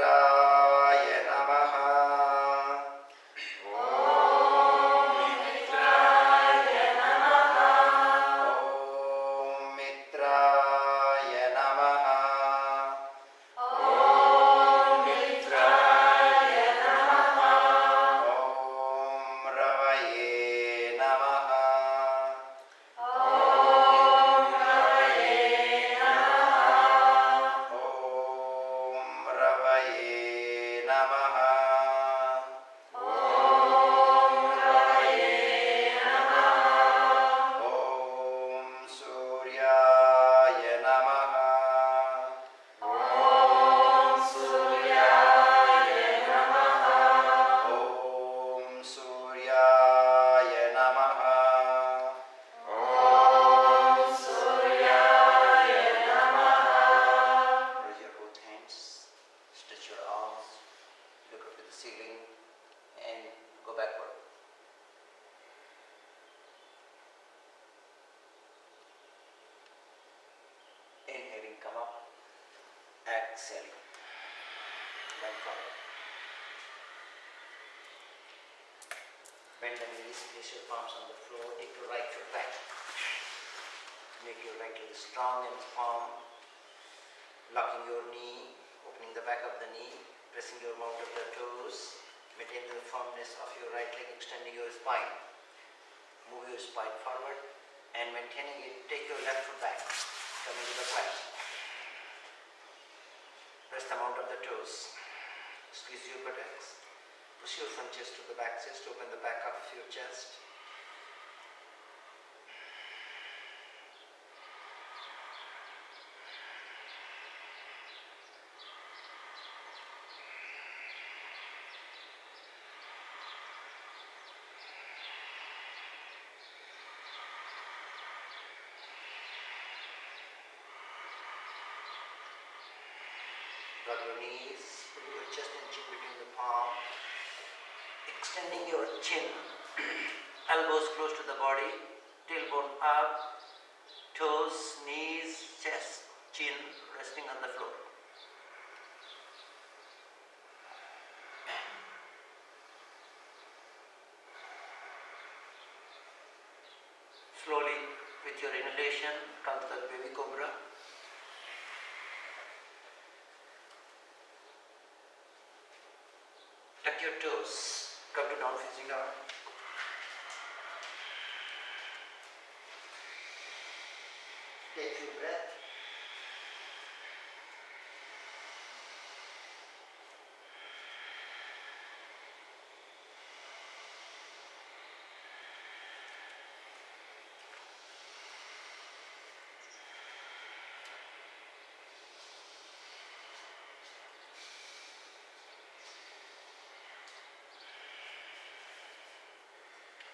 Mitraya Namaha. Om Mitraya Namaha. Om Mitraya Namaha. Om Mitraya Namaha. Om Ravaye Namaha. Om Ravaye Namaha. Om Ravaye Namaha. Om Ravaye Namaha. Om Suryaya Namaha. Om Suryaya Namaha. Om Suryaya Namaha. Om Suryaya Namaha. Raise your both hands, stretch your arms, look up to the ceiling and go backward. Inhaling, come up. Exhaling, bend forward. Bend the knees, place your palms on the floor, take your right foot back. Make your right leg strong and firm. Locking your knee, opening the back of the knee, pressing your mount of the toes. Maintain the firmness of your right leg, extending your spine. Move your spine forward and maintaining it, take your left foot back, coming to the plank. Press the mount of the toes. Squeeze your buttocks. Push your front chest to the back chest, open the back of your chest. Drop your knees, put your chest and chin between the palm, extending your chin, elbows close to the body, tailbone up, toes, knees, chest, chin resting on the floor. Slowly, with your inhalation, come to the baby cobra. Tuck your toes, come to down facing dog. Take a few breaths.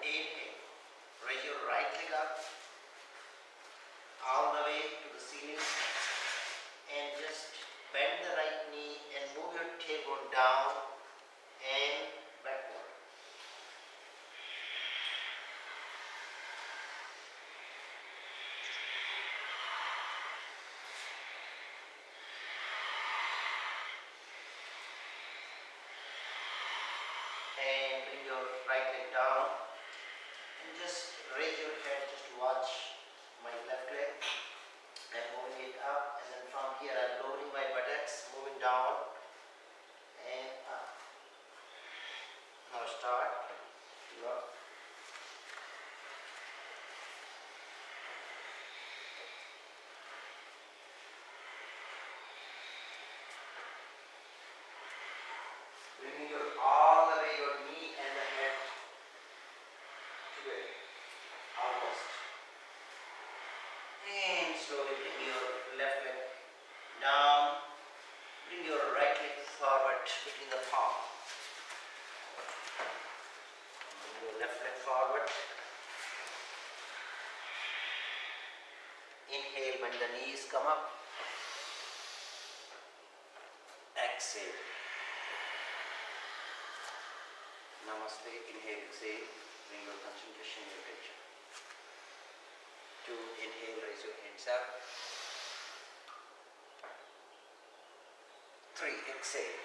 Inhale, raise your right leg up all the way to the ceiling and just bend the right knee and move your tailbone down and backward. And bring your right leg down and just raise your head just to watch my left leg and moving it up, and then from here I'm lowering my buttocks, moving down and up. Now start. Look. Bringing all the way your knee and the head together, almost. And slowly bring your left leg down. Bring your right leg forward between the palm. Bring your left leg forward. Inhale when the knees come up. Exhale. Namaste. Inhale, exhale. Bring your concentration, your attention. To inhale, raise your hands up. 3, exhale.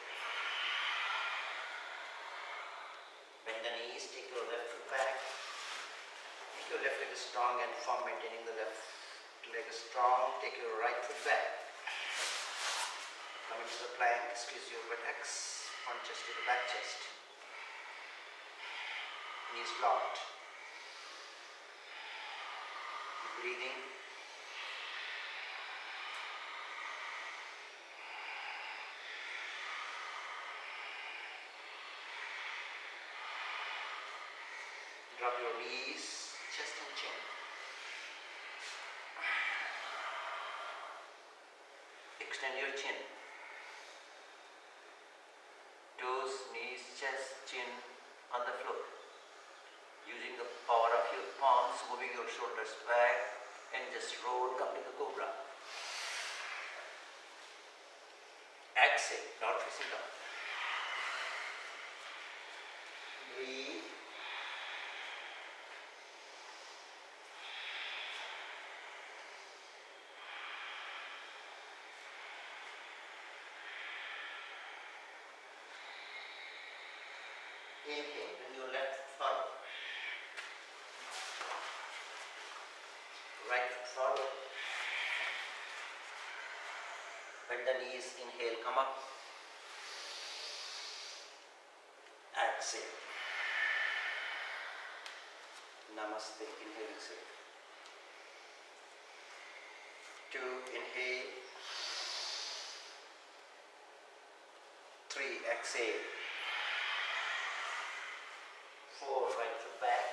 Bend the knees, take your left foot back. Make your left leg strong and firm, maintaining the left leg strong. Take your right foot back. Come into the plank, squeeze your buttocks, front chest to the back chest. Knees locked. Keep breathing. Drop your knees, chest and chin. Extend your chin. Toes, knees, chest, chin on the floor. Using the power of your palms, moving your shoulders back and just roll, come to the cobra. Exhale, down facing down. Breathe. Inhale, bring your left foot forward. Right foot forward. Bend the knees, inhale, come up. Exhale. Namaste, inhale, exhale. 2, inhale. 3, exhale. 4, right foot back.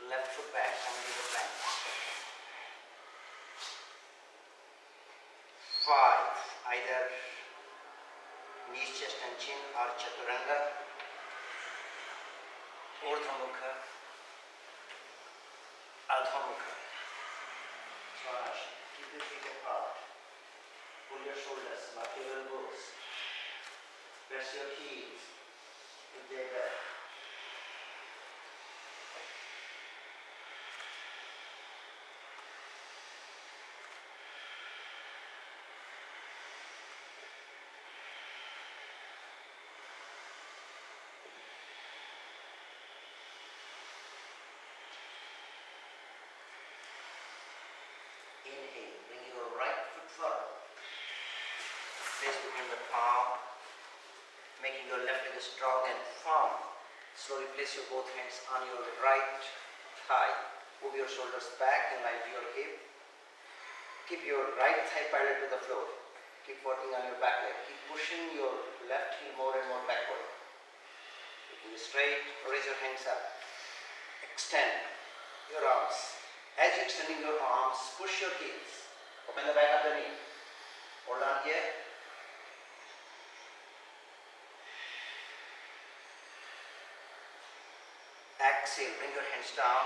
Left foot back, coming to the plank. 5, either knees, chest and chin or chaturanga. Urdhva Mukha, Adha Mukha. Svanasana. Keep your feet apart. Pull your shoulders, mark your elbows. Press your heels. With their back. Inhale, bring your right foot forward. Place between the palm, making your left leg strong and firm. Slowly place your both hands on your right thigh. Move your shoulders back and line to your hip. Keep your right thigh parallel to the floor. Keep working on your back leg. Keep pushing your left heel more and more backward. Keeping it straight, raise your hands up. Extend your arms. As you're extending your arms, push your heels. Open the back of the knee. Hold on here. Exhale, bring your hands down.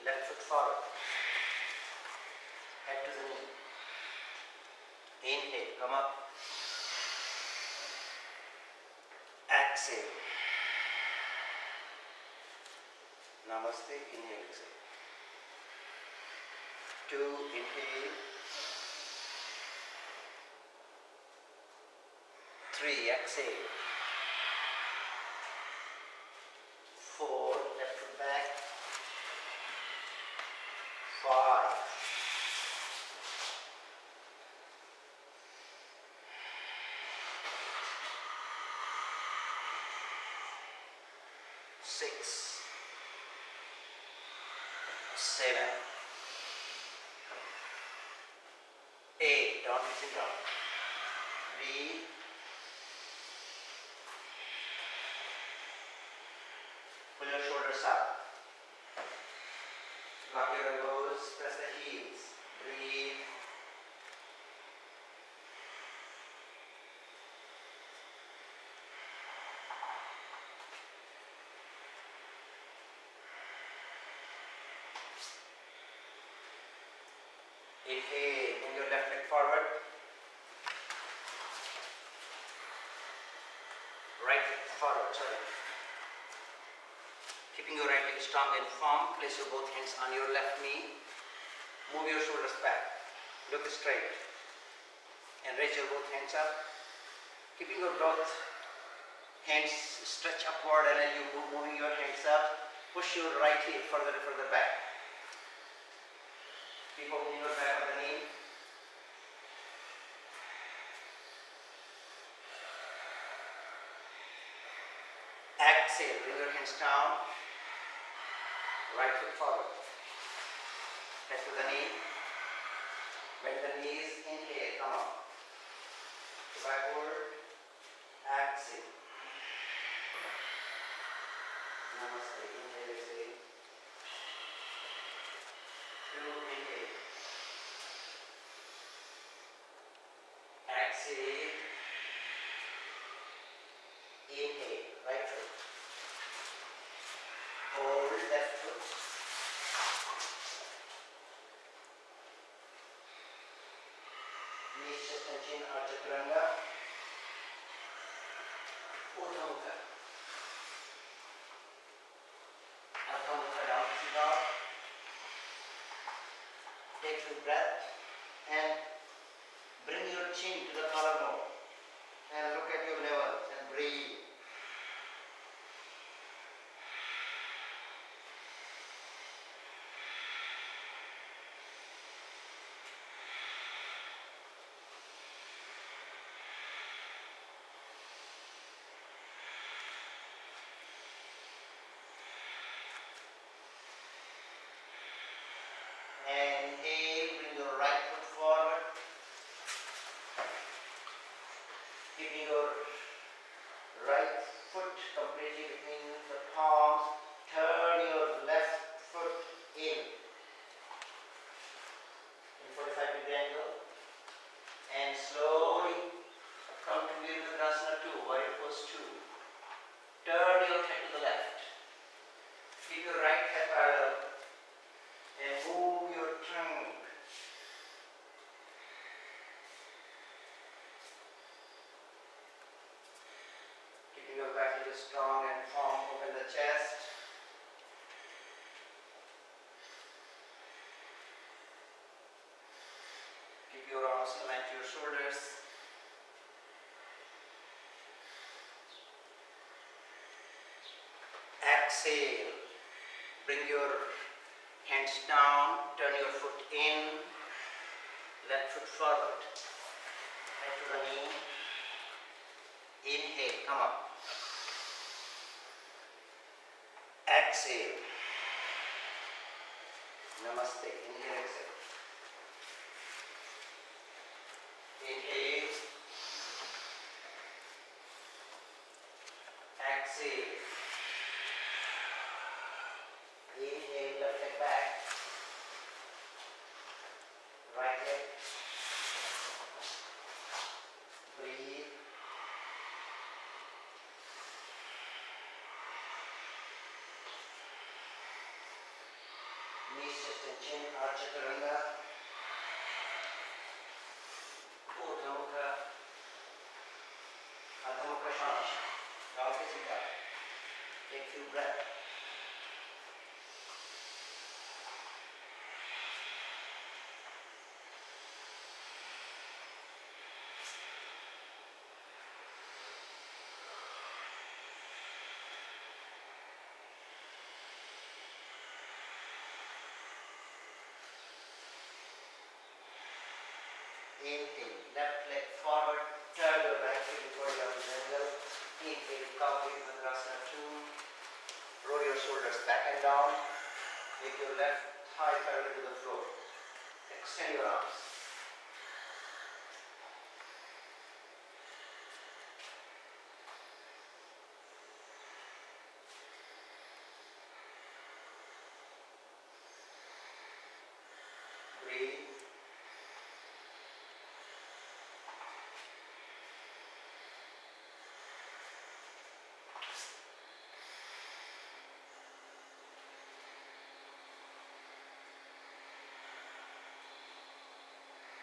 Left foot forward. Head to the knee. Inhale, come up. Exhale. Namaste, inhale, exhale. 2, inhale. 3, exhale. 4, left foot back. 5. 6. 7. 8. Down facing down. Breathe. Pull your shoulders up. Lock your elbows. Press the heels. Breathe. Inhale, bring your left leg forward. Right leg forward, sorry. Keeping your right leg strong and firm, place your both hands on your left knee. Move your shoulders back. Look straight. and raise your both hands up. Keeping your both hands stretch upward, and as you moving your hands up, push your right heel further and further back. Keep opening your back of the knee. Exhale, bring your hands down. Right foot forward. Head to the knee. Bend the knees. Inhale, come on. Backward. Exhale. Namaste. Inhale, exhale. Two, inhale. Exhale. Inhale, right foot. Hold left foot. Knees, chest and chin are chaturanga. Urdhva Mukha. Adha Mukha down to sit down. Take a breath and bring your chin to the collarbone and look at your navel and breathe. And inhale, bring your right foot forward, keeping your right foot completely between the palms. Turn your left foot in 45-degree angle, and slowly come to Virabhadrasana 2, warrior pose 2. Turn your head to the left. Keep your right head parallel and move your trunk. Keeping your back heel strong and firm, open the chest. Keep your arms aligned to your shoulders. Exhale. Bring your hands down, turn your foot in, left foot forward, head to the knee. Inhale, come up. Exhale. Namaste. Inhale, exhale. Inhale. Exhale. Inhale, left leg back. Right leg. Breathe. Knees, chest and chin are chaturanga. Urdhva Mukha. Adha Mukha Shanti. Down facing up. Take a few breaths. Inhale, left leg forward, turn your right foot before you have the angle. Inhale, come with Virabhadrasana 2. Roll your shoulders back and down. Make your left thigh parallel to the floor. Extend your arms. Breathe.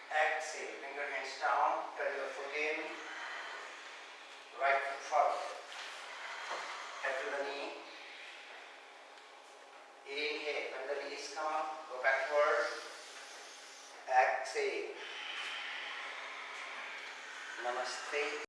Exhale, bring your hands down, turn your foot in, right foot forward, head to the knee. Inhale, when the knees come up, go backward. Exhale. Namaste.